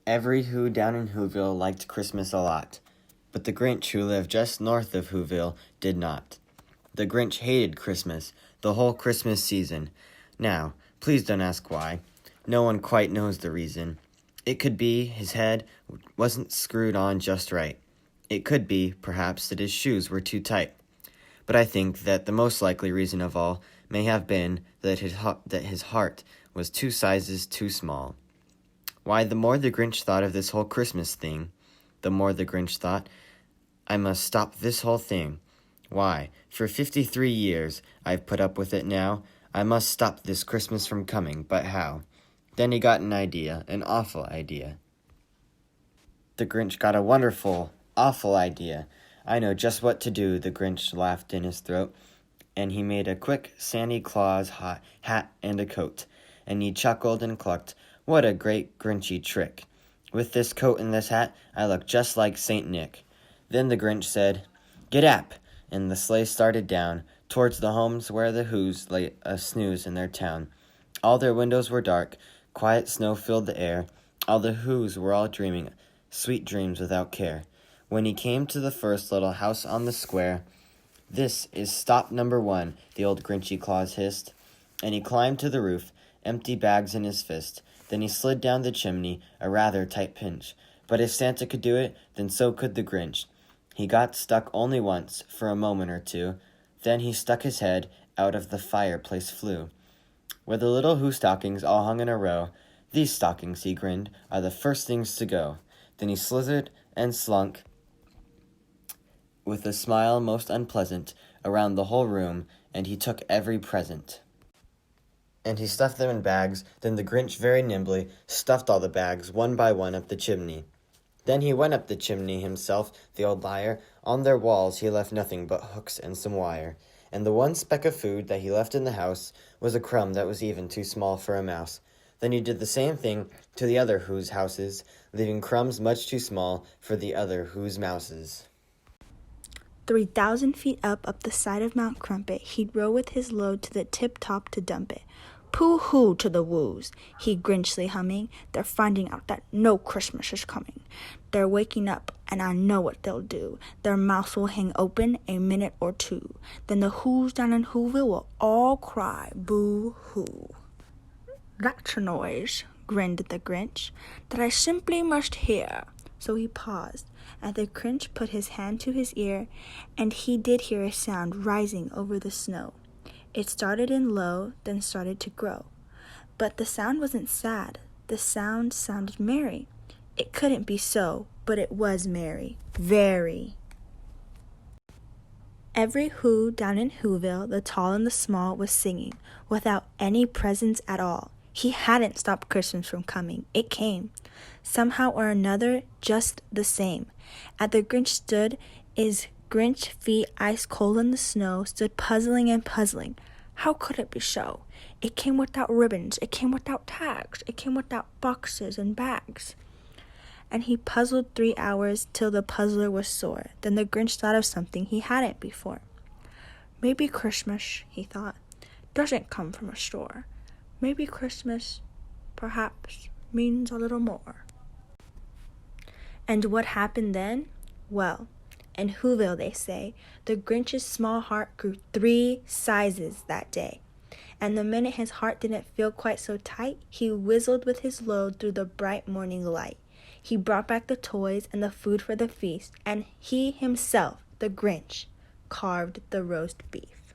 Every Who down in Whoville liked Christmas a lot, but the Grinch who lived just north of Whoville did not. The Grinch hated Christmas, the whole Christmas season. Now, please don't ask why. No one quite knows the reason. It could be his head wasn't screwed on just right. It could be, perhaps, that his shoes were too tight. But I think that the most likely reason of all may have been that his heart was 2 sizes too small. Why, the more the Grinch thought of this whole Christmas thing, the more the Grinch thought, I must stop this whole thing. Why, for 53 years I've put up with it now. I must stop this Christmas from coming, but how? Then he got an idea, an awful idea. The Grinch got a wonderful, awful idea. I know just what to do, the Grinch laughed in his throat, and he made a quick Santa Claus hat and a coat, and he chuckled and clucked, what a great Grinchy trick. With this coat and this hat, I look just like Saint Nick. Then the Grinch said, Get up! And the sleigh started down, towards the homes where the Whos lay a snooze in their town. All their windows were dark, quiet snow filled the air, all the Whos were all dreaming, sweet dreams without care. When he came to the first little house on the square, This is stop number 1, the old Grinchy Claus hissed, and he climbed to the roof, empty bags in his fist. Then he slid down the chimney, a rather tight pinch. But if Santa could do it, then so could the Grinch. He got stuck only once, for a moment or two. Then he stuck his head out of the fireplace flue, where the little Who stockings all hung in a row. These stockings, he grinned, are the first things to go. Then he slithered and slunk, with a smile most unpleasant, around the whole room, and he took every present. And he stuffed them in bags. Then the Grinch very nimbly stuffed all the bags, one by one, up the chimney. Then he went up the chimney himself, the old liar. On their walls he left nothing but hooks and some wire. And the one speck of food that he left in the house was a crumb that was even too small for a mouse. Then he did the same thing to the other Whos' houses, leaving crumbs much too small for the other Whos' mouses. 3,000 feet up the side of Mount Crumpet, he'd row with his load to the tip-top to dump it. Pooh-hoo to the Whos, he grinchly humming. They're finding out that no Christmas is coming. They're waking up, and I know what they'll do. Their mouths will hang open a minute or two. Then the Whos down in Whoville will all cry, boo-hoo. That's a noise, grinned the Grinch, that I simply must hear. So he paused, and the Grinch put his hand to his ear, and he did hear a sound rising over the snow. It started in low, then started to grow. But the sound wasn't sad. The sound sounded merry. It couldn't be so, but it was merry. Very. Every Who down in Whoville, the tall and the small, was singing, without any presents at all. He hadn't stopped Christmas from coming. It came, somehow or another, just the same. At the Grinch stood, his Grinch feet ice cold in the snow, stood puzzling and puzzling. How could it be so? It came without ribbons, it came without tags, it came without boxes and bags. And he puzzled 3 hours till the puzzler was sore. Then the Grinch thought of something he hadn't before. Maybe Christmas, he thought, doesn't come from a store. Maybe Christmas, perhaps, means a little more. And what happened then? Well, in Whoville, they say, the Grinch's small heart grew 3 sizes that day. And the minute his heart didn't feel quite so tight, he whizzled with his load through the bright morning light. He brought back the toys and the food for the feast, and he himself, the Grinch, carved the roast beef.